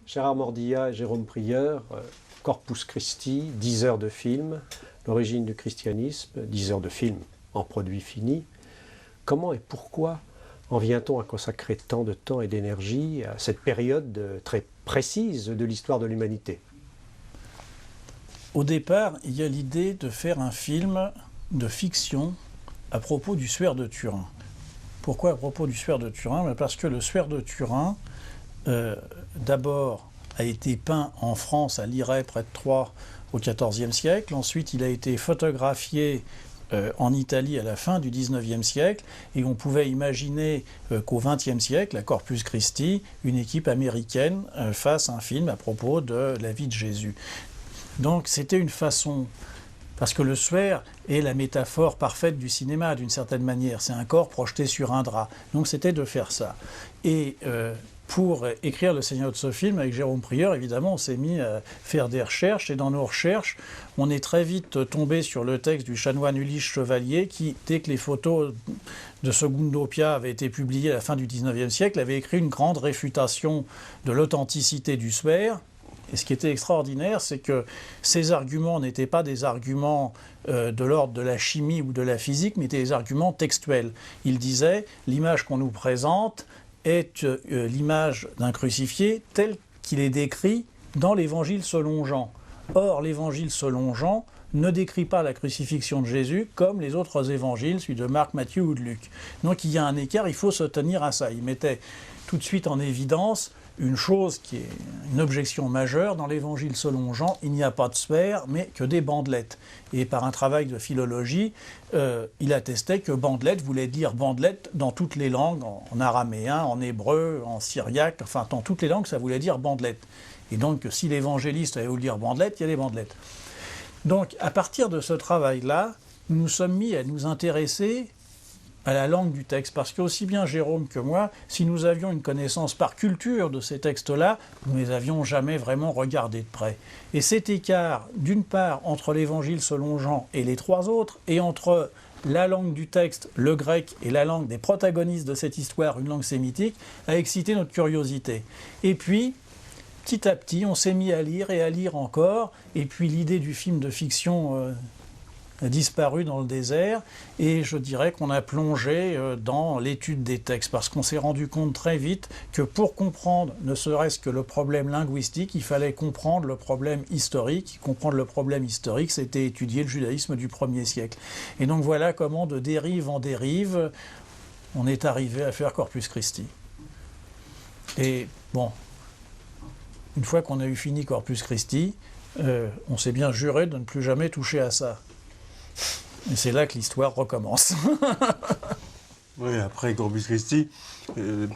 Gérard Mordillat et Jérôme Prieur, Corpus Christi, 10 heures de film, l'origine du christianisme, 10 heures de film en produit fini. Comment et pourquoi en vient-on à consacrer tant de temps et d'énergie à cette période très précise de l'histoire de l'humanité? Au départ, il y a l'idée de faire un film de fiction à propos du Suaire de Turin. Pourquoi à propos du Suaire de Turin? Parce que le Suaire de Turin, d'abord, a été peint en France, à Liray, près de Troyes, au XIVe siècle. Ensuite, il a été photographié en Italie à la fin du XIXe siècle, et on pouvait imaginer qu'au XXe siècle, à Corpus Christi, une équipe américaine fasse un film à propos de la vie de Jésus. Donc c'était une façon, parce que le Suaire est la métaphore parfaite du cinéma d'une certaine manière, c'est un corps projeté sur un drap, donc c'était de faire ça. Et pour écrire le scénario de ce film, avec Jérôme Prieur, évidemment, on s'est mis à faire des recherches, et dans nos recherches, on est très vite tombé sur le texte du chanoine Ulysse Chevalier, qui, dès que les photos de Segundo Pia avaient été publiées à la fin du XIXe siècle, avait écrit une grande réfutation de l'authenticité du Suaire. Et ce qui était extraordinaire, c'est que ces arguments n'étaient pas des arguments de l'ordre de la chimie ou de la physique, mais étaient des arguments textuels. Il disait, l'image qu'on nous présente est l'image d'un crucifié tel qu'il est décrit dans l'Évangile selon Jean. Or, l'Évangile selon Jean ne décrit pas la crucifixion de Jésus comme les autres évangiles, celui de Marc, Matthieu ou de Luc. Donc il y a un écart, il faut se tenir à ça. Il mettait tout de suite en évidence une chose qui est une objection majeure. Dans l'Évangile selon Jean, il n'y a pas de sphère, mais que des bandelettes. Et par un travail de philologie, il attestait que bandelette voulait dire bandelette dans toutes les langues, en araméen, en hébreu, en syriaque, enfin dans toutes les langues, ça voulait dire bandelette. Et donc, si l'évangéliste avait voulu dire bandelette, il y a des bandelettes. Donc, à partir de ce travail-là, nous nous sommes mis à nous intéresser à la langue du texte, parce qu'aussi bien Jérôme que moi, si nous avions une connaissance par culture de ces textes-là, nous ne les avions jamais vraiment regardés de près. Et cet écart, d'une part, entre l'Évangile selon Jean et les trois autres, et entre la langue du texte, le grec, et la langue des protagonistes de cette histoire, une langue sémitique, a excité notre curiosité. Et puis, petit à petit, on s'est mis à lire et à lire encore, et puis l'idée du film de fiction a disparu dans le désert, et je dirais qu'on a plongé dans l'étude des textes, parce qu'on s'est rendu compte très vite que pour comprendre ne serait-ce que le problème linguistique, il fallait comprendre le problème historique. Comprendre le problème historique, c'était étudier le judaïsme du 1er siècle. Et donc voilà comment, de dérive en dérive, on est arrivé à faire Corpus Christi. Et bon, une fois qu'on a eu fini Corpus Christi, on s'est bien juré de ne plus jamais toucher à ça. Et c'est là que l'histoire recommence. Oui, après Corpus Christi,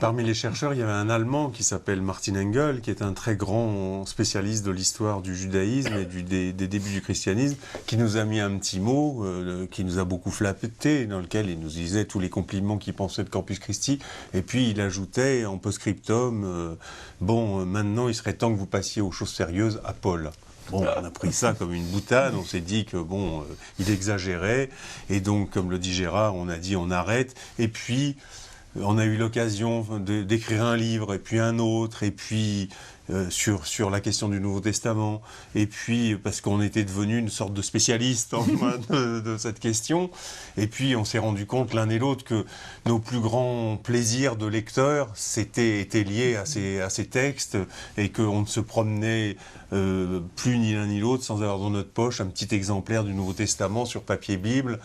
parmi les chercheurs, il y avait un Allemand qui s'appelle Martin Engel, qui est un très grand spécialiste de l'histoire du judaïsme et des débuts du christianisme, qui nous a mis un petit mot, qui nous a beaucoup flatté, dans lequel il nous disait tous les compliments qu'il pensait de Corpus Christi, et puis il ajoutait en post-scriptum, bon, maintenant il serait temps que vous passiez aux choses sérieuses à Paul. Bon, on a pris ça comme une boutade, on s'est dit que bon, il exagérait, et donc, comme le dit Gérard, on a dit on arrête, et puis on a eu l'occasion d'écrire un livre, et puis un autre, et puis sur la question du Nouveau Testament, et puis parce qu'on était devenu une sorte de spécialiste de cette question, et puis on s'est rendu compte l'un et l'autre que nos plus grands plaisirs de lecteurs étaient liés à ces textes, et qu'on ne se promenait plus ni l'un ni l'autre sans avoir dans notre poche un petit exemplaire du Nouveau Testament sur papier Bible,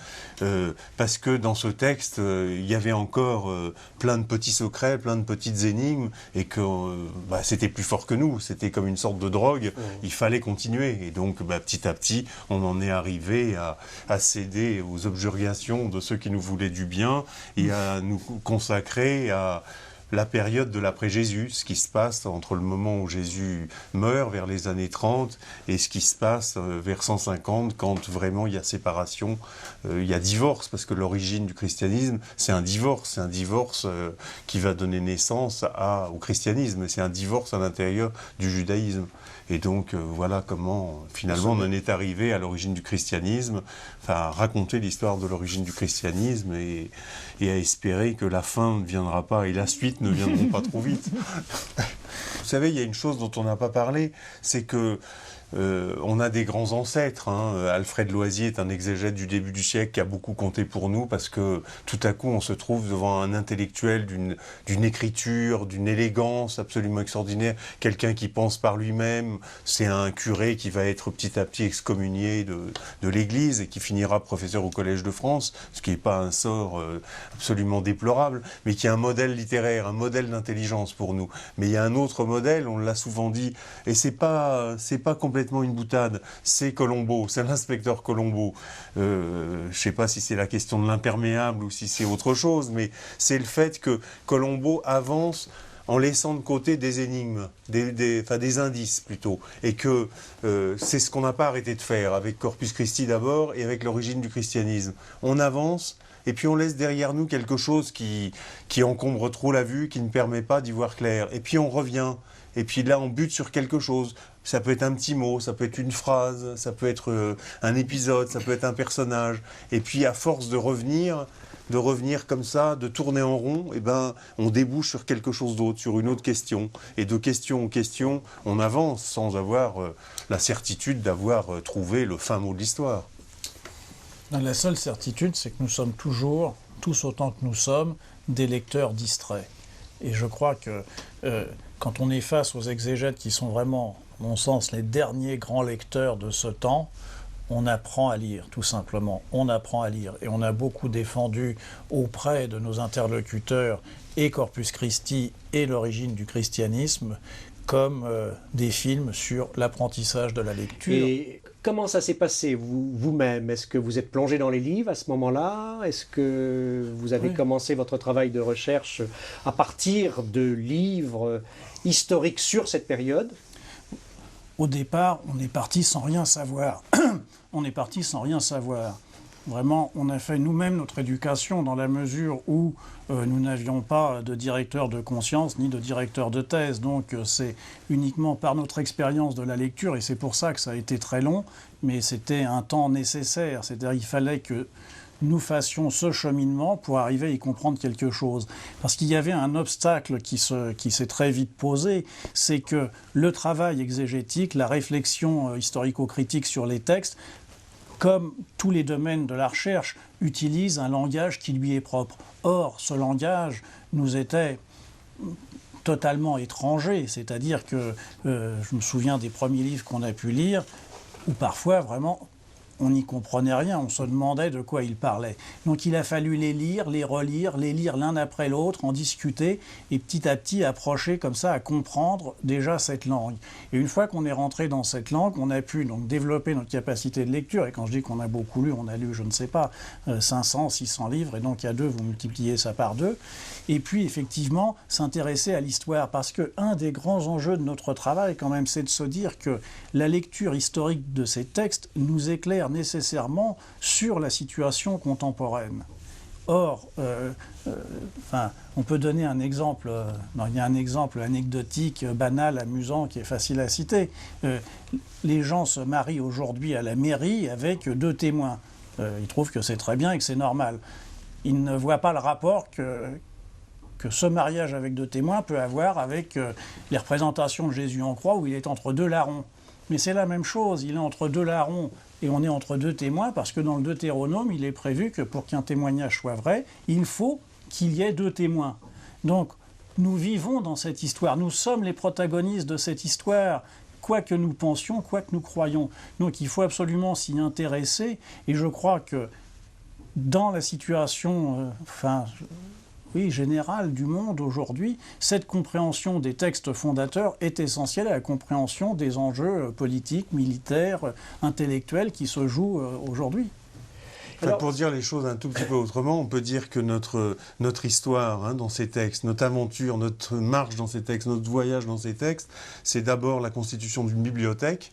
parce que dans ce texte, il y avait encore plein de petits secrets, plein de petites énigmes, et que c'était plus fort que nous, c'était comme une sorte de drogue, il fallait continuer, et donc petit à petit, on en est arrivé à céder aux objurgations de ceux qui nous voulaient du bien, et à nous consacrer à la période de l'après-Jésus, ce qui se passe entre le moment où Jésus meurt, vers les années 30, et ce qui se passe vers 150, quand vraiment il y a séparation, il y a divorce, parce que l'origine du christianisme, c'est un divorce qui va donner naissance au christianisme, c'est un divorce à l'intérieur du judaïsme. Et donc voilà comment finalement on en est arrivé à l'origine du christianisme, enfin à raconter l'histoire de l'origine du christianisme et à espérer que la fin ne viendra pas et la suite ne viendront pas trop vite. Vous savez, il y a une chose dont on n'a pas parlé, c'est que on a des grands ancêtres. Alfred Loisier est un exégète du début du siècle qui a beaucoup compté pour nous parce que tout à coup on se trouve devant un intellectuel d'une écriture, d'une élégance absolument extraordinaire, quelqu'un qui pense par lui-même. C'est un curé qui va être petit à petit excommunié de l'Église et qui finira professeur au Collège de France, ce qui n'est pas un sort absolument déplorable, mais qui est un modèle littéraire, un modèle d'intelligence pour nous. Mais il y a un autre modèle, on l'a souvent dit, et c'est pas complètement une boutade, c'est Colombo, c'est l'inspecteur Colombo. Je ne sais pas si c'est la question de l'imperméable ou si c'est autre chose, mais c'est le fait que Colombo avance en laissant de côté des énigmes, des indices plutôt, et que c'est ce qu'on n'a pas arrêté de faire avec Corpus Christi d'abord et avec l'origine du christianisme. On avance et puis on laisse derrière nous quelque chose qui encombre trop la vue, qui ne permet pas d'y voir clair. Et puis on revient, et puis là on bute sur quelque chose. Ça peut être un petit mot, ça peut être une phrase, ça peut être un épisode, ça peut être un personnage. Et puis à force de revenir comme ça, de tourner en rond, eh ben, on débouche sur quelque chose d'autre, sur une autre question. Et de question en question, on avance sans avoir la certitude d'avoir trouvé le fin mot de l'histoire. La seule certitude, c'est que nous sommes toujours, tous autant que nous sommes, des lecteurs distraits. Et je crois que quand on est face aux exégètes qui sont vraiment, à mon sens, les derniers grands lecteurs de ce temps, on apprend à lire, tout simplement. On apprend à lire. Et on a beaucoup défendu auprès de nos interlocuteurs et Corpus Christi et l'origine du christianisme comme des films sur l'apprentissage de la lecture. Et comment ça s'est passé vous-même? Est-ce que vous êtes plongé dans les livres à ce moment-là? Est-ce que vous avez commencé votre travail de recherche à partir de livres historiques sur cette période? Au départ, on est parti sans rien savoir. On est parti sans rien savoir. Vraiment, on a fait nous-mêmes notre éducation dans la mesure où nous n'avions pas de directeur de conscience ni de directeur de thèse. Donc c'est uniquement par notre expérience de la lecture, et c'est pour ça que ça a été très long, mais c'était un temps nécessaire. C'est-à-dire qu'il fallait que nous fassions ce cheminement pour arriver à y comprendre quelque chose. Parce qu'il y avait un obstacle qui s'est très vite posé, c'est que le travail exégétique, la réflexion historico-critique sur les textes, comme tous les domaines de la recherche, utilise un langage qui lui est propre. Or, ce langage nous était totalement étranger, c'est-à-dire que je me souviens des premiers livres qu'on a pu lire, où parfois, vraiment, on n'y comprenait rien, on se demandait de quoi il parlait. Donc il a fallu les lire, les relire, les lire l'un après l'autre, en discuter, et petit à petit approcher comme ça à comprendre déjà cette langue. Et une fois qu'on est rentré dans cette langue, on a pu donc développer notre capacité de lecture. Et quand je dis qu'on a beaucoup lu, on a lu, je ne sais pas, 500, 600 livres, et donc il y a deux, vous multipliez ça par deux. Et puis effectivement, s'intéresser à l'histoire, parce qu'un des grands enjeux de notre travail, quand même, c'est de se dire que la lecture historique de ces textes nous éclaire nécessairement sur la situation contemporaine. Or, on peut donner un exemple, il y a un exemple anecdotique, banal, amusant, qui est facile à citer. Les gens se marient aujourd'hui à la mairie avec deux témoins. Ils trouvent que c'est très bien et que c'est normal. Ils ne voient pas le rapport que ce mariage avec deux témoins peut avoir avec les représentations de Jésus en croix, où il est entre deux larrons. Mais c'est la même chose, il est entre deux larrons et on est entre deux témoins, parce que dans le Deutéronome, il est prévu que pour qu'un témoignage soit vrai, il faut qu'il y ait deux témoins. Donc, nous vivons dans cette histoire, nous sommes les protagonistes de cette histoire, quoi que nous pensions, quoi que nous croyions. Donc il faut absolument s'y intéresser, et je crois que dans la situation générale du monde aujourd'hui, cette compréhension des textes fondateurs est essentielle à la compréhension des enjeux politiques, militaires, intellectuels qui se jouent aujourd'hui. Alors, pour dire les choses un tout petit peu autrement, on peut dire que notre histoire dans ces textes, notre aventure, notre marche dans ces textes, notre voyage dans ces textes, c'est d'abord la constitution d'une bibliothèque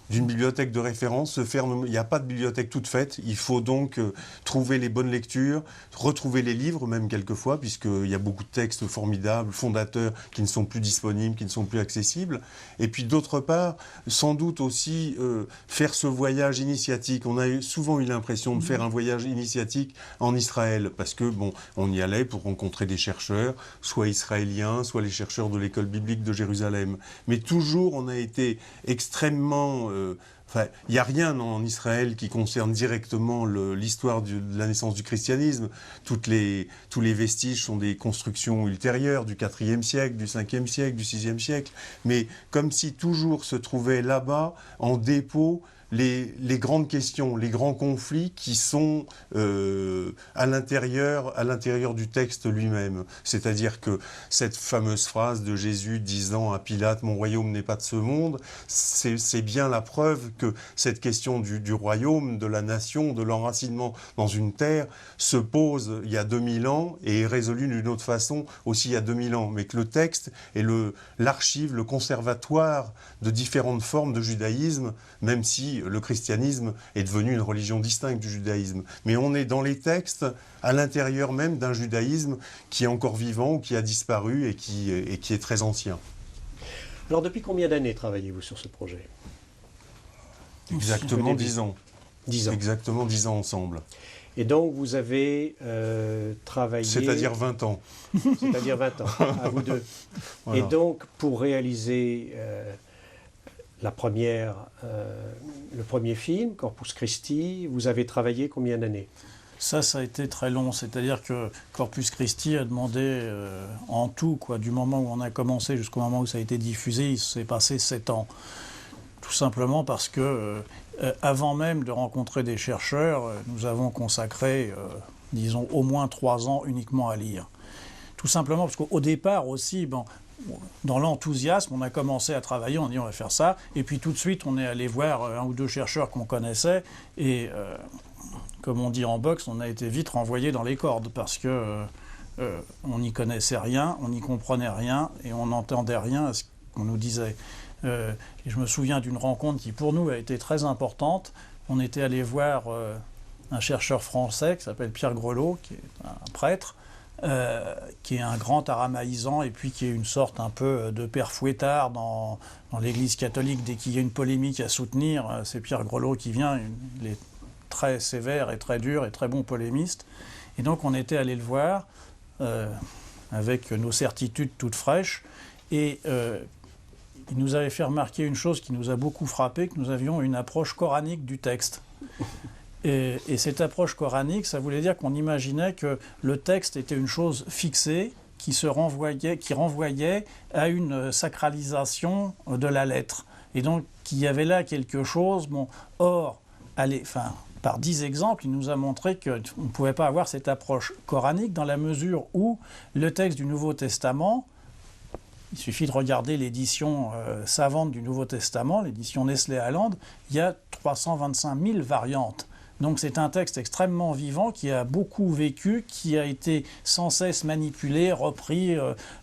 d'une bibliothèque de référence se ferme. Il n'y a pas de bibliothèque toute faite. Il faut donc trouver les bonnes lectures, retrouver les livres même quelquefois, puisqu'il y a beaucoup de textes formidables, fondateurs, qui ne sont plus disponibles, qui ne sont plus accessibles. Et puis d'autre part, sans doute aussi faire ce voyage initiatique. On a souvent eu l'impression de faire un voyage initiatique en Israël, parce que bon, on y allait pour rencontrer des chercheurs, soit israéliens, soit les chercheurs de l'école biblique de Jérusalem. Mais toujours, on a été extrêmement... il n'y a rien en Israël qui concerne directement l'histoire de la naissance du christianisme. Tous les vestiges sont des constructions ultérieures du IVe siècle, du Ve siècle, du VIe siècle. Mais comme si toujours se trouvaient là-bas, en dépôt, les grandes questions, les grands conflits qui sont à l'intérieur du texte lui-même. C'est-à-dire que cette fameuse phrase de Jésus disant à Pilate « Mon royaume n'est pas de ce monde », c'est bien la preuve que cette question du royaume, de la nation, de l'enracinement dans une terre se pose il y a 2000 ans et est résolue d'une autre façon aussi il y a 2000 ans. Mais que le texte est l'archive, le conservatoire de différentes formes de judaïsme, même si le christianisme est devenu une religion distincte du judaïsme. Mais on est dans les textes à l'intérieur même d'un judaïsme qui est encore vivant ou qui a disparu et qui est très ancien. Alors depuis combien d'années travaillez-vous sur ce projet? Exactement 10 ans. 10 ans. Exactement 10 ans ensemble. Et donc vous avez travaillé... C'est-à-dire 20 ans. C'est-à-dire 20 ans, à vous deux. Voilà. Et donc pour réaliser... le premier film, Corpus Christi, vous avez travaillé combien d'années? Ça a été très long. C'est-à-dire que Corpus Christi a demandé en tout, du moment où on a commencé jusqu'au moment où ça a été diffusé, il s'est passé 7 ans. Tout simplement parce que, avant même de rencontrer des chercheurs, nous avons consacré, disons, au moins 3 ans uniquement à lire. Tout simplement parce qu'au départ aussi, dans l'enthousiasme, on a commencé à travailler, on dit on va faire ça, et puis tout de suite on est allé voir 1 ou 2 chercheurs qu'on connaissait, et comme on dit en boxe, on a été vite renvoyé dans les cordes, parce que on n'y connaissait rien, on n'y comprenait rien, et on n'entendait rien à ce qu'on nous disait. Et je me souviens d'une rencontre qui pour nous a été très importante. On était allé voir un chercheur français qui s'appelle Pierre Grelot, qui est un prêtre, qui est un grand aramaïsant et puis qui est une sorte un peu de père fouettard dans l'Église catholique. Dès qu'il y a une polémique à soutenir, c'est Pierre Grelot qui vient. Il est très sévère et très dur et très bon polémiste. Et donc on était allé le voir avec nos certitudes toutes fraîches. Et il nous avait fait remarquer une chose qui nous a beaucoup frappé, que nous avions une approche coranique du texte. Et cette approche coranique, ça voulait dire qu'on imaginait que le texte était une chose fixée qui renvoyait à une sacralisation de la lettre. Et donc, qu'il y avait là quelque chose. Or, par 10 exemples, il nous a montré qu'on ne pouvait pas avoir cette approche coranique dans la mesure où le texte du Nouveau Testament, il suffit de regarder l'édition savante du Nouveau Testament, l'édition Nestlé-Aland, il y a 325 000 variantes. Donc c'est un texte extrêmement vivant qui a beaucoup vécu, qui a été sans cesse manipulé, repris,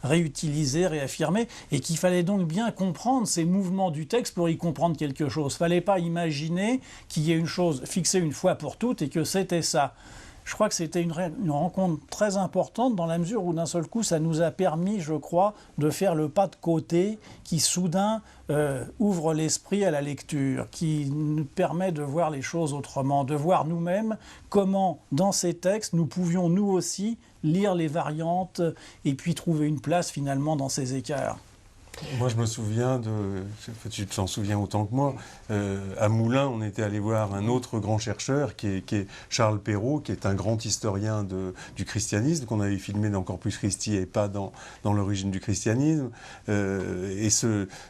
réutilisé, réaffirmé, et qu'il fallait donc bien comprendre ces mouvements du texte pour y comprendre quelque chose. Il ne fallait pas imaginer qu'il y ait une chose fixée une fois pour toutes et que c'était ça. Je crois que c'était une rencontre très importante dans la mesure où d'un seul coup ça nous a permis, je crois, de faire le pas de côté qui soudain ouvre l'esprit à la lecture, qui nous permet de voir les choses autrement, de voir nous-mêmes comment dans ces textes nous pouvions nous aussi lire les variantes et puis trouver une place finalement dans ces écarts. Moi, je me souviens tu t'en souviens autant que moi, à Moulins, on était allé voir un autre grand chercheur qui est Charles Perrault, qui est un grand historien du christianisme, qu'on avait filmé dans Corpus Christi et pas dans l'origine du christianisme. Et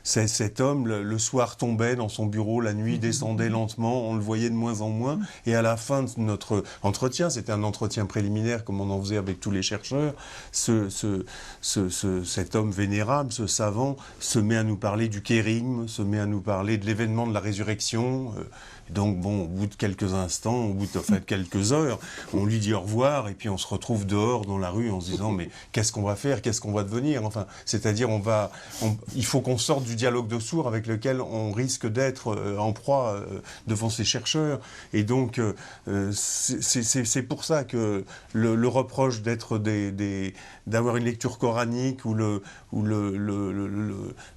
cet homme, le soir tombait dans son bureau, la nuit descendait lentement, on le voyait de moins en moins. Et à la fin de notre entretien, c'était un entretien préliminaire comme on en faisait avec tous les chercheurs, cet homme vénérable, ce savant, se met à nous parler du kérigme, se met à nous parler de l'événement de la résurrection. Donc bon, au bout de quelques instants, au bout de quelques heures, on lui dit au revoir et puis on se retrouve dehors dans la rue en se disant mais qu'est-ce qu'on va faire, qu'est-ce qu'on va devenir, enfin, c'est-à-dire il faut qu'on sorte du dialogue de sourds avec lequel on risque d'être en proie devant ces chercheurs. Et donc c'est pour ça que le reproche d'avoir une lecture coranique ou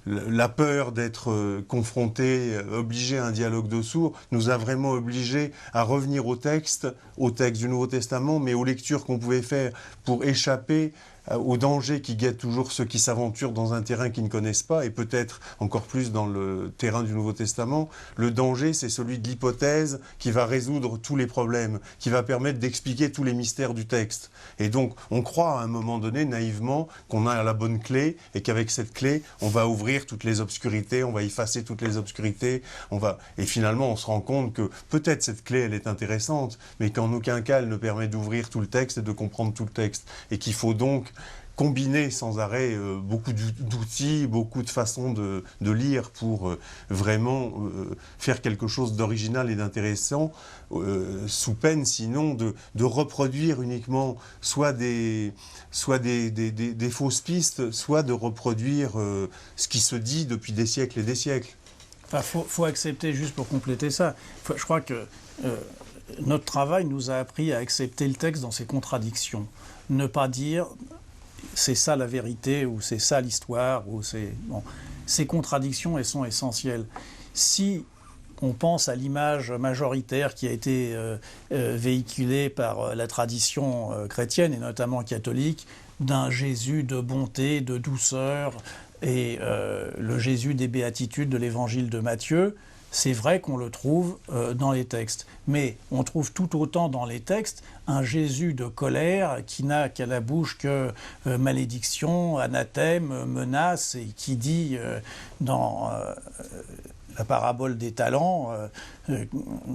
la peur d'être confronté, obligé à un dialogue de sourds, nous a vraiment obligés à revenir au texte du Nouveau Testament, mais aux lectures qu'on pouvait faire pour échapper au danger qui guette toujours ceux qui s'aventurent dans un terrain qu'ils ne connaissent pas, et peut-être encore plus dans le terrain du Nouveau Testament. Le danger, c'est celui de l'hypothèse qui va résoudre tous les problèmes, qui va permettre d'expliquer tous les mystères du texte. Et donc, on croit à un moment donné, naïvement, qu'on a la bonne clé, et qu'avec cette clé, on va ouvrir toutes les obscurités, on va effacer toutes les obscurités, et finalement, on se rend compte que peut-être cette clé, elle est intéressante, mais qu'en aucun cas, elle ne permet d'ouvrir tout le texte et de comprendre tout le texte. Et qu'il faut donc combiner sans arrêt beaucoup d'outils, beaucoup de façons de lire pour vraiment faire quelque chose d'original et d'intéressant, sous peine sinon de reproduire uniquement soit des fausses pistes, soit de reproduire ce qui se dit depuis des siècles et des siècles. Enfin, faut accepter, juste pour compléter ça, je crois que notre travail nous a appris à accepter le texte dans ses contradictions. Ne pas dire c'est ça la vérité, ou c'est ça l'histoire, ou c'est... Bon. Ces contradictions, elles sont essentielles. Si on pense à l'image majoritaire qui a été véhiculée par la tradition chrétienne, et notamment catholique, d'un Jésus de bonté, de douceur, et le Jésus des béatitudes de l'évangile de Matthieu, c'est vrai qu'on le trouve dans les textes. Mais on trouve tout autant dans les textes un Jésus de colère qui n'a qu'à la bouche que malédiction, anathème, menace, et qui dit dans la parabole des talents,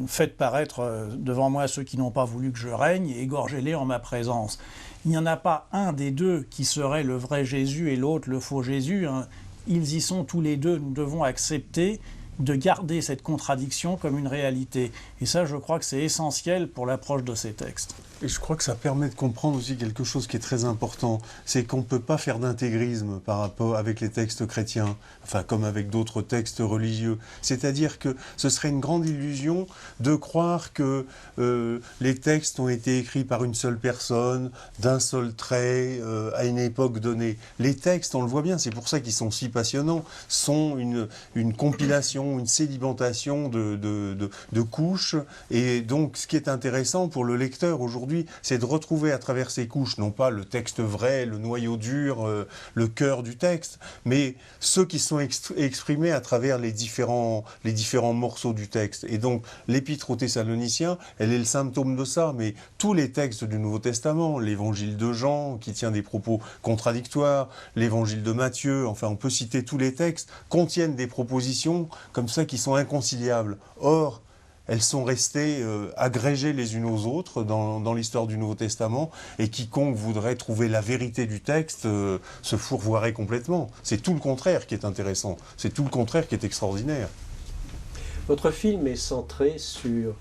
faites paraître devant moi ceux qui n'ont pas voulu que je règne et égorgez-les en ma présence. Il n'y en a pas un des deux qui serait le vrai Jésus et l'autre le faux Jésus. Hein. Ils y sont tous les deux. Nous devons accepter de garder cette contradiction comme une réalité. Et ça, je crois que c'est essentiel pour l'approche de ces textes. Et je crois que ça permet de comprendre aussi quelque chose qui est très important, c'est qu'on ne peut pas faire d'intégrisme par rapport avec les textes chrétiens, enfin comme avec d'autres textes religieux. C'est-à-dire que ce serait une grande illusion de croire que les textes ont été écrits par une seule personne, d'un seul trait, à une époque donnée. Les textes, on le voit bien, c'est pour ça qu'ils sont si passionnants, sont une compilation, une sédimentation de couches. Et donc, ce qui est intéressant pour le lecteur aujourd'hui, c'est de retrouver à travers ces couches, non pas le texte vrai, le noyau dur, le cœur du texte, mais ceux qui sont exprimés à travers les différents morceaux du texte. Et donc, l'Épître aux Thessaloniciens, elle est le symptôme de ça, mais tous les textes du Nouveau Testament, l'Évangile de Jean, qui tient des propos contradictoires, l'Évangile de Matthieu, enfin, on peut citer tous les textes, contiennent des propositions comme ça qui sont inconciliables. Or, elles sont restées agrégées les unes aux autres dans l'histoire du Nouveau Testament, et quiconque voudrait trouver la vérité du texte se fourvoierait complètement. C'est tout le contraire qui est intéressant, c'est tout le contraire qui est extraordinaire. Votre film est centré sur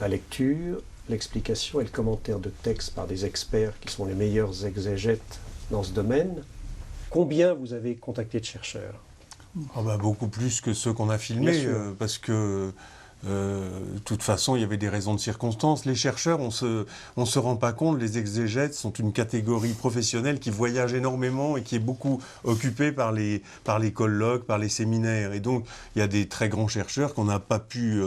la lecture, l'explication et le commentaire de textes par des experts qui sont les meilleurs exégètes dans ce domaine. Combien vous avez contacté de chercheurs ? Beaucoup plus que ceux qu'on a filmés, parce que de toute façon, il y avait des raisons de circonstance. Les chercheurs, on se rend pas compte, les exégètes sont une catégorie professionnelle qui voyage énormément et qui est beaucoup occupée par les colloques, par les séminaires. Et donc, il y a des très grands chercheurs qu'on n'a pas pu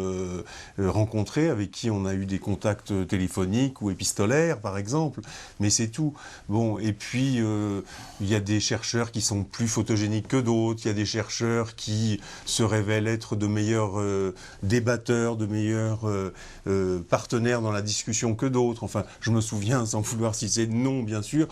rencontrer, avec qui on a eu des contacts téléphoniques ou épistolaires, par exemple. Mais c'est tout. Bon, et puis, il y a des chercheurs qui sont plus photogéniques que d'autres. Il y a des chercheurs qui se révèlent être de meilleurs débatteurs, de meilleurs partenaires dans la discussion que d'autres. Enfin, je me souviens, sans vouloir citer de nom, bien sûr,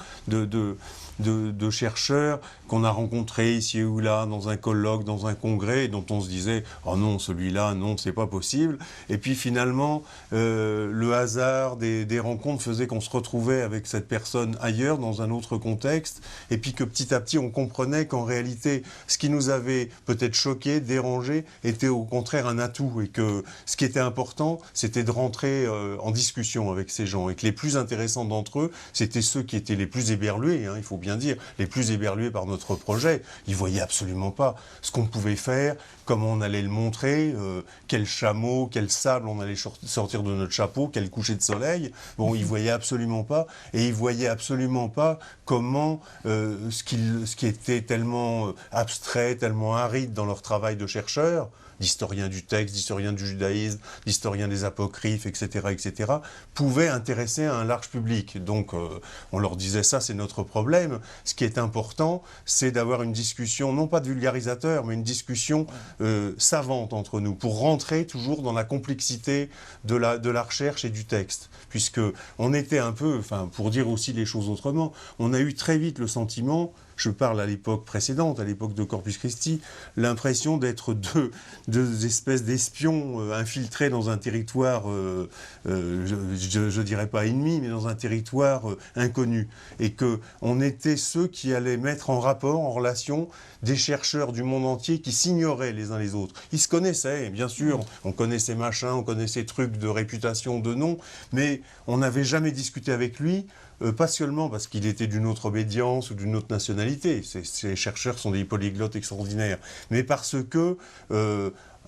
de chercheurs qu'on a rencontrés ici ou là, dans un colloque, dans un congrès, et dont on se disait « Oh non, celui-là, non, c'est pas possible ». Et puis finalement, le hasard des rencontres faisait qu'on se retrouvait avec cette personne ailleurs, dans un autre contexte, et puis que petit à petit, on comprenait qu'en réalité, ce qui nous avait peut-être choqué, dérangé, était au contraire un atout, et que ce qui était important, c'était de rentrer en discussion avec ces gens, et que les plus intéressants d'entre eux, c'était ceux qui étaient les plus éberlués, hein, il faut bien dire, les plus éberlués par notre projet. Ils voyaient absolument pas ce qu'on pouvait faire, comment on allait le montrer, quel chameau, quel sable on allait sortir de notre chapeau, quel coucher de soleil. Bon, ils voyaient absolument pas, et ils voyaient absolument pas comment ce qui était tellement abstrait, tellement aride dans leur travail de chercheurs, d'historiens du texte, d'historiens du judaïsme, d'historiens des apocryphes, etc., pouvaient intéresser un large public. Donc, on leur disait ça, c'est notre problème. Ce qui est important, c'est d'avoir une discussion, non pas de vulgarisateur, mais une discussion savante entre nous, pour rentrer toujours dans la complexité de la recherche et du texte. Puisque on était un peu, enfin, pour dire aussi les choses autrement, on a eu très vite le sentiment, je parle à l'époque précédente, à l'époque de Corpus Christi, l'impression d'être deux espèces d'espions infiltrés dans un territoire, je dirais pas ennemi, mais dans un territoire inconnu. Et qu'on était ceux qui allaient mettre en rapport, en relation, des chercheurs du monde entier qui s'ignoraient les uns les autres. Ils se connaissaient, bien sûr, on connaissait machin, on connaissait trucs de réputation, de nom, mais on n'avait jamais discuté avec lui. Pas seulement parce qu'il était d'une autre obédience ou d'une autre nationalité, ces chercheurs sont des polyglottes extraordinaires, mais parce que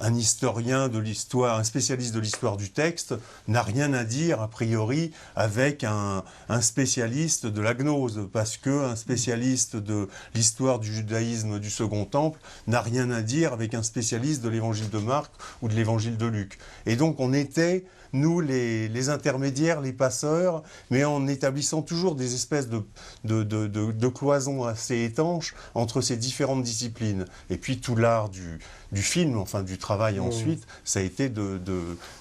un historien de l'histoire, un spécialiste de l'histoire du texte n'a rien à dire a priori avec un spécialiste de la gnose, parce qu'un spécialiste de l'histoire du judaïsme du Second Temple n'a rien à dire avec un spécialiste de l'évangile de Marc ou de l'évangile de Luc. Et donc on était, nous, les intermédiaires, les passeurs, mais en établissant toujours des espèces de cloisons assez étanches entre ces différentes disciplines. Et puis tout l'art du film, enfin du travail ensuite, ça a été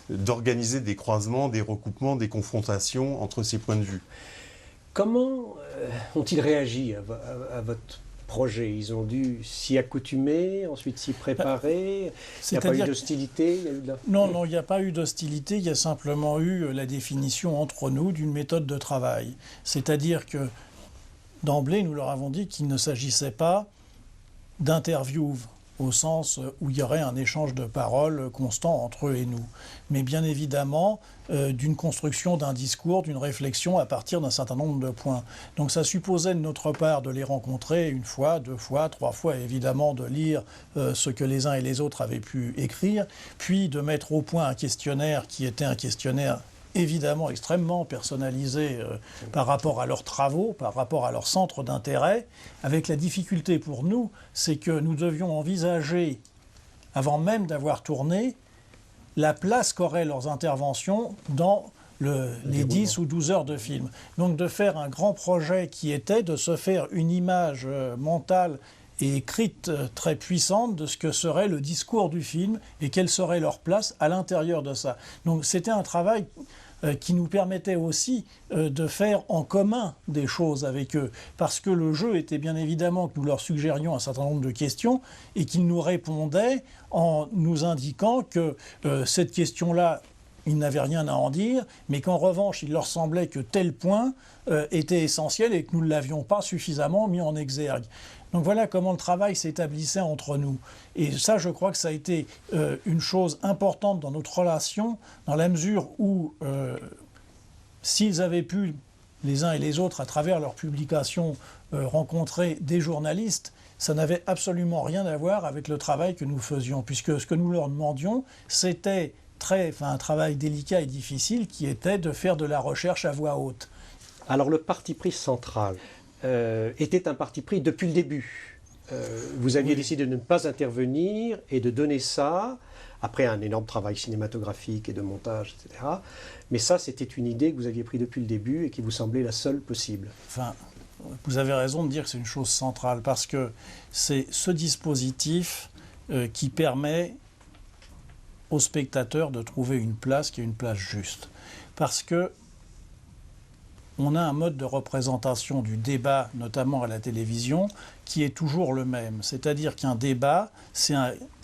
d'organiser des croisements, des recoupements, des confrontations entre ces points de vue. Comment ont-ils réagi à votre projet? Ils ont dû s'y accoutumer, ensuite s'y préparer. Il n'y a pas eu d'hostilité? Non, il n'y a pas eu d'hostilité. Il y a simplement eu la définition entre nous d'une méthode de travail. C'est-à-dire que d'emblée, nous leur avons dit qu'il ne s'agissait pas d'interviews au sens où il y aurait un échange de paroles constant entre eux et nous. Mais bien évidemment, d'une construction d'un discours, d'une réflexion à partir d'un certain nombre de points. Donc ça supposait de notre part de les rencontrer une fois, deux fois, trois fois, et évidemment de lire ce que les uns et les autres avaient pu écrire, puis de mettre au point un questionnaire qui était un questionnaire évidemment extrêmement personnalisé par rapport à leurs travaux, par rapport à leur centre d'intérêt, avec la difficulté pour nous, c'est que nous devions envisager, avant même d'avoir tourné, la place qu'auraient leurs interventions dans les 10 ou 12 heures de film. Donc de faire un grand projet qui était de se faire une image mentale et écrite très puissante de ce que serait le discours du film et quelle serait leur place à l'intérieur de ça. Donc c'était un travail qui nous permettait aussi de faire en commun des choses avec eux. Parce que le jeu était bien évidemment que nous leur suggérions un certain nombre de questions et qu'ils nous répondaient en nous indiquant que cette question-là, ils n'avaient rien à en dire, mais qu'en revanche, il leur semblait que tel point était essentiel et que nous ne l'avions pas suffisamment mis en exergue. Donc voilà comment le travail s'établissait entre nous. Et ça, je crois que ça a été une chose importante dans notre relation, dans la mesure où s'ils avaient pu, les uns et les autres, à travers leurs publications, rencontrer des journalistes, ça n'avait absolument rien à voir avec le travail que nous faisions, puisque ce que nous leur demandions, c'était un travail délicat et difficile qui était de faire de la recherche à voix haute. Alors le parti pris central était un parti pris depuis le début. Vous aviez décidé de ne pas intervenir et de donner ça, après un énorme travail cinématographique et de montage, etc. Mais ça, c'était une idée que vous aviez prise depuis le début et qui vous semblait la seule possible. Enfin, vous avez raison de dire que c'est une chose centrale, parce que c'est ce dispositif qui permet aux spectateurs de trouver une place qui est une place juste. Parce que on a un mode de représentation du débat, notamment à la télévision, qui est toujours le même. C'est-à-dire qu'un débat, c'est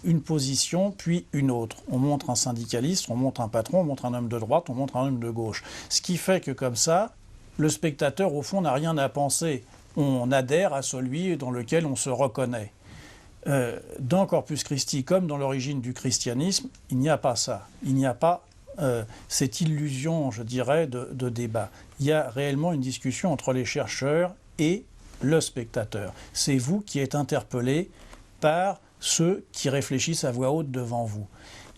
une position, puis une autre. On montre un syndicaliste, on montre un patron, on montre un homme de droite, on montre un homme de gauche. Ce qui fait que comme ça, le spectateur, au fond, n'a rien à penser. On adhère à celui dans lequel on se reconnaît. Dans Corpus Christi, comme dans l'origine du christianisme, il n'y a pas ça. Il n'y a pas cette illusion, je dirais, de débat. Il y a réellement une discussion entre les chercheurs et le spectateur. C'est vous qui êtes interpellé par ceux qui réfléchissent à voix haute devant vous.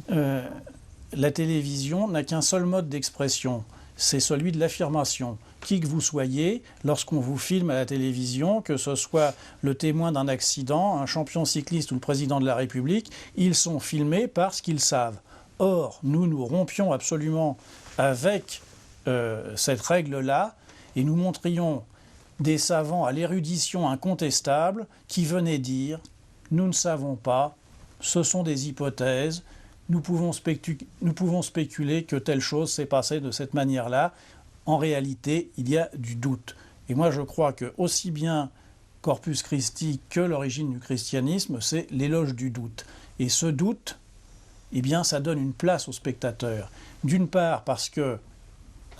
La télévision n'a qu'un seul mode d'expression, c'est celui de l'affirmation. Qui que vous soyez, lorsqu'on vous filme à la télévision, que ce soit le témoin d'un accident, un champion cycliste ou le président de la République, ils sont filmés parce qu'ils savent. Or, nous rompions absolument avec cette règle-là et nous montrions des savants à l'érudition incontestable qui venaient dire « nous ne savons pas, ce sont des hypothèses, nous pouvons spéculer que telle chose s'est passée de cette manière-là. En réalité, il y a du doute. » Et moi, je crois que aussi bien Corpus Christi que l'origine du christianisme, c'est l'éloge du doute. Et ce doute, eh bien, ça donne une place au spectateur. D'une part parce que,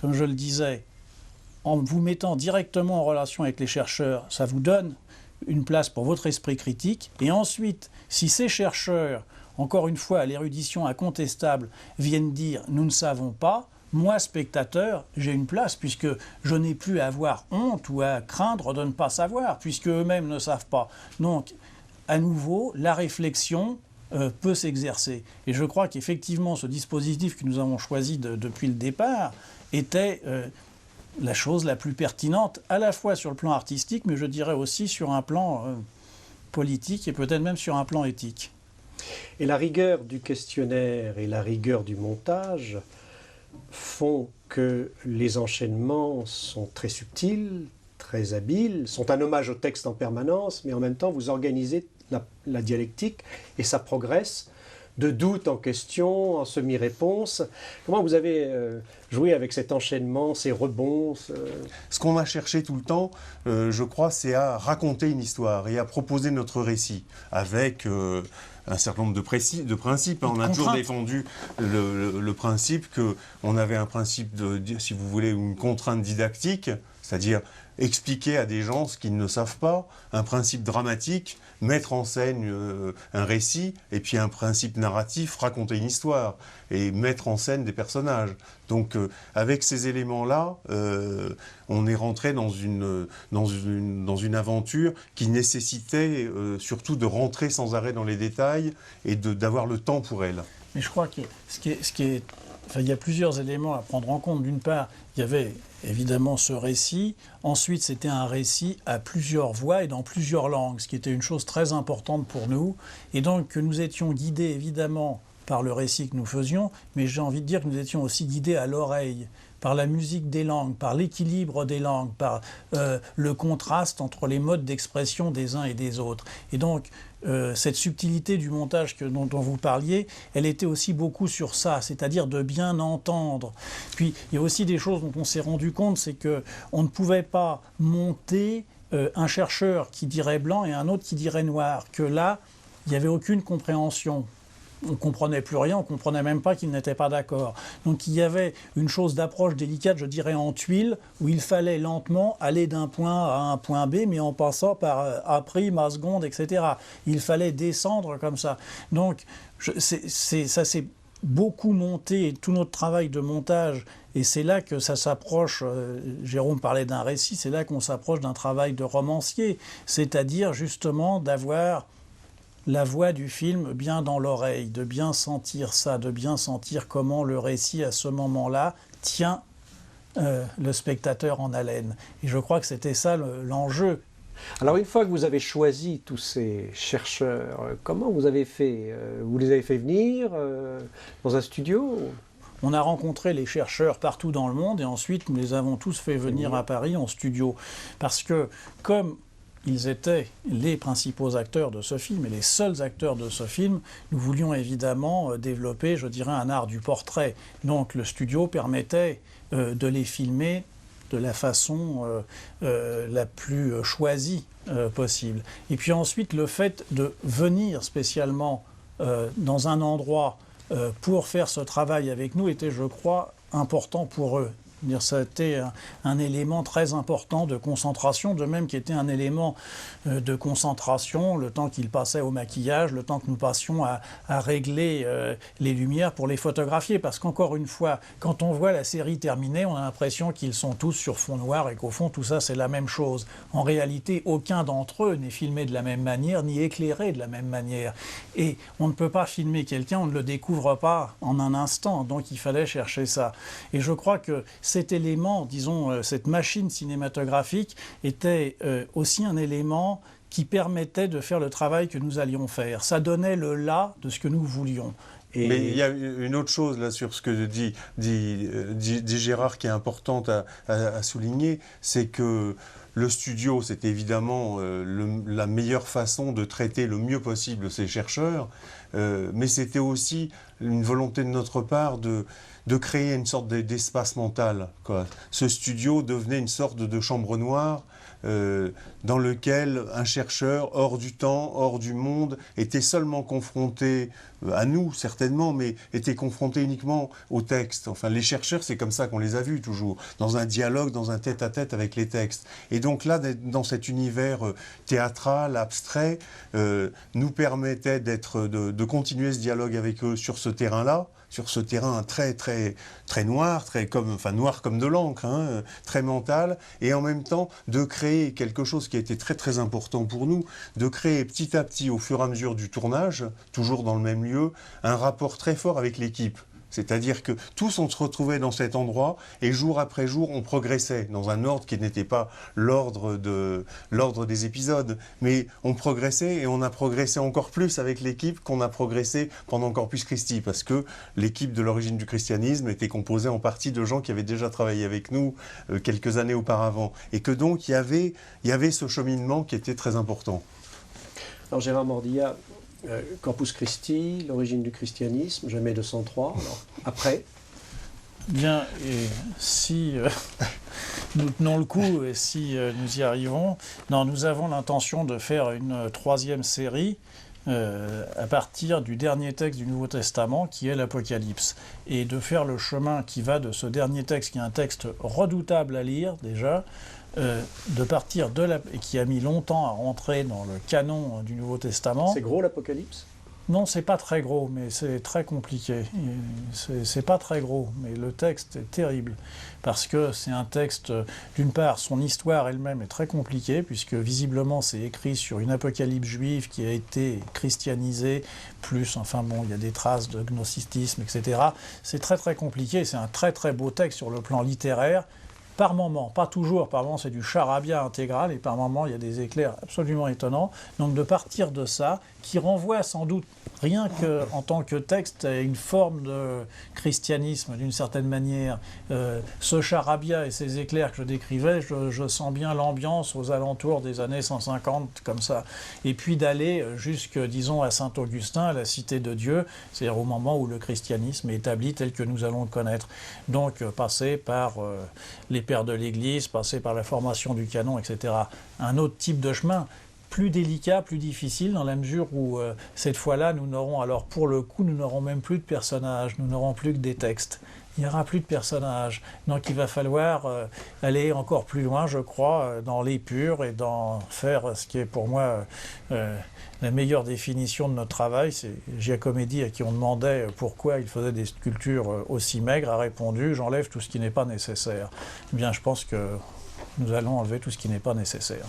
comme je le disais, en vous mettant directement en relation avec les chercheurs, ça vous donne une place pour votre esprit critique. Et ensuite, si ces chercheurs, encore une fois, à l'érudition incontestable, viennent dire « nous ne savons pas », moi, spectateur, j'ai une place, puisque je n'ai plus à avoir honte ou à craindre de ne pas savoir, puisque eux-mêmes ne savent pas. Donc, à nouveau, la réflexion peut s'exercer. Et je crois qu'effectivement, ce dispositif que nous avons choisi depuis le départ était la chose la plus pertinente, à la fois sur le plan artistique, mais je dirais aussi sur un plan politique et peut-être même sur un plan éthique. Et la rigueur du questionnaire et la rigueur du montage font que les enchaînements sont très subtils, très habiles, sont un hommage au texte en permanence, mais en même temps vous organisez la dialectique et ça progresse de doute en question, en semi-réponse. Comment vous avez joué avec cet enchaînement, ces rebonds Ce qu'on a cherché tout le temps, je crois, c'est à raconter une histoire et à proposer notre récit avec un certain nombre de principes. On a toujours défendu le principe qu'on avait un principe si vous voulez, une contrainte didactique, c'est-à-dire expliquer à des gens ce qu'ils ne savent pas, un principe dramatique, mettre en scène un récit, et puis un principe narratif, raconter une histoire, et mettre en scène des personnages. Donc avec ces éléments-là, on est rentré dans une aventure qui nécessitait surtout de rentrer sans arrêt dans les détails et d'avoir le temps pour elle. Mais je crois que il y a plusieurs éléments à prendre en compte. D'une part, il y avait évidemment ce récit. Ensuite, c'était un récit à plusieurs voix et dans plusieurs langues, ce qui était une chose très importante pour nous. Et donc, que nous étions guidés évidemment par le récit que nous faisions, mais j'ai envie de dire que nous étions aussi guidés à l'oreille, par la musique des langues, par l'équilibre des langues, par le contraste entre les modes d'expression des uns et des autres. Et donc, cette subtilité du montage dont vous parliez, elle était aussi beaucoup sur ça, c'est-à-dire de bien entendre. Puis, il y a aussi des choses dont on s'est rendu compte, c'est qu'on ne pouvait pas monter un chercheur qui dirait blanc et un autre qui dirait noir, que là, il n'y avait aucune compréhension. On ne comprenait plus rien, on ne comprenait même pas qu'ils n'étaient pas d'accord. Donc il y avait une chose d'approche délicate, je dirais en tuile, où il fallait lentement aller d'un point à un point B, mais en passant par A', A seconde, etc. Il fallait descendre comme ça. Donc ça s'est beaucoup monté, tout notre travail de montage, et c'est là que ça s'approche, Jérôme parlait d'un récit, c'est là qu'on s'approche d'un travail de romancier, c'est-à-dire justement d'avoir la voix du film bien dans l'oreille, de bien sentir ça, de bien sentir comment le récit à ce moment-là tient le spectateur en haleine. Et je crois que c'était ça l'enjeu. Alors une fois que vous avez choisi tous ces chercheurs, comment vous avez fait? Vous les avez fait venir dans un studio? On a rencontré les chercheurs partout dans le monde et ensuite nous les avons tous fait venir à Paris en studio. Parce que comme ils étaient les principaux acteurs de ce film et les seuls acteurs de ce film, nous voulions évidemment développer, je dirais, un art du portrait. Donc le studio permettait de les filmer de la façon la plus choisie possible. Et puis ensuite, le fait de venir spécialement dans un endroit pour faire ce travail avec nous était, je crois, important pour eux. Ça a été un élément très important de concentration, de même qui était un élément de concentration, le temps qu'ils passaient au maquillage, le temps que nous passions à régler les lumières pour les photographier. Parce qu'encore une fois, quand on voit la série terminée, on a l'impression qu'ils sont tous sur fond noir et qu'au fond, tout ça, c'est la même chose. En réalité, aucun d'entre eux n'est filmé de la même manière, ni éclairé de la même manière. Et on ne peut pas filmer quelqu'un, on ne le découvre pas en un instant. Donc, il fallait chercher ça. Et je crois que cet élément, disons, cette machine cinématographique était aussi un élément qui permettait de faire le travail que nous allions faire. Ça donnait le là de ce que nous voulions. Mais il y a une autre chose là sur ce que dit Gérard qui est importante à souligner, c'est que le studio, c'est évidemment la meilleure façon de traiter le mieux possible ces chercheurs, mais c'était aussi une volonté de notre part de créer une sorte d'espace mental, quoi. Ce studio devenait une sorte de chambre noire dans lequel un chercheur hors du temps, hors du monde, était seulement confronté à nous, certainement, mais était confronté uniquement au texte. Enfin, les chercheurs, c'est comme ça qu'on les a vus toujours, dans un dialogue, dans un tête-à-tête avec les textes. Et donc là, dans cet univers théâtral, abstrait, nous permettait de continuer ce dialogue avec eux sur ce terrain-là, sur ce terrain très très très noir, noir comme de l'encre, hein, très mental, et en même temps de créer quelque chose qui a été très très important pour nous, de créer petit à petit au fur et à mesure du tournage, toujours dans le même lieu, un rapport très fort avec l'équipe. C'est-à-dire que tous on se retrouvait dans cet endroit et jour après jour on progressait dans un ordre qui n'était pas l'ordre des épisodes, mais on progressait et on a progressé encore plus avec l'équipe qu'on a progressé pendant Corpus Christi, parce que l'équipe de l'origine du christianisme était composée en partie de gens qui avaient déjà travaillé avec nous quelques années auparavant, et que donc il y avait ce cheminement qui était très important. Alors Gérard Mordillat, Corpus Christi, l'origine du christianisme, je mets 203, alors après. Bien, et si nous tenons le coup et si nous y arrivons, nous avons l'intention de faire une troisième série à partir du dernier texte du Nouveau Testament, qui est l'Apocalypse, et de faire le chemin qui va de ce dernier texte, qui est un texte redoutable à lire déjà, de partir et qui a mis longtemps à rentrer dans le canon du Nouveau Testament. C'est gros l'Apocalypse ? Non, c'est pas très gros, mais c'est très compliqué. C'est pas très gros, mais le texte est terrible. Parce que c'est un texte, d'une part, son histoire elle-même est très compliquée, puisque visiblement c'est écrit sur une apocalypse juive qui a été christianisée, plus, il y a des traces de gnosticisme, etc. C'est très très compliqué, c'est un très très beau texte sur le plan littéraire. Par moment, pas toujours, par moment c'est du charabia intégral, et par moment il y a des éclairs absolument étonnants. Donc de partir de ça, qui renvoie sans doute, rien qu'en tant que texte, à une forme de christianisme d'une certaine manière. Ce charabia et ces éclairs que je décrivais, je sens bien l'ambiance aux alentours des années 150, comme ça. Et puis d'aller jusque, disons, à Saint-Augustin, à la cité de Dieu, c'est-à-dire au moment où le christianisme est établi tel que nous allons le connaître. Donc passer par les pères de l'Église, passer par la formation du canon, etc. Un autre type de chemin, plus délicat, plus difficile, dans la mesure où cette fois-là, nous n'aurons même plus de personnages, nous n'aurons plus que des textes. Il n'y aura plus de personnages. Donc il va falloir aller encore plus loin, je crois, dans l'épure et dans faire ce qui est pour moi la meilleure définition de notre travail. C'est Giacometti, à qui on demandait pourquoi il faisait des sculptures aussi maigres, a répondu « j'enlève tout ce qui n'est pas nécessaire ». Eh bien, je pense que nous allons enlever tout ce qui n'est pas nécessaire.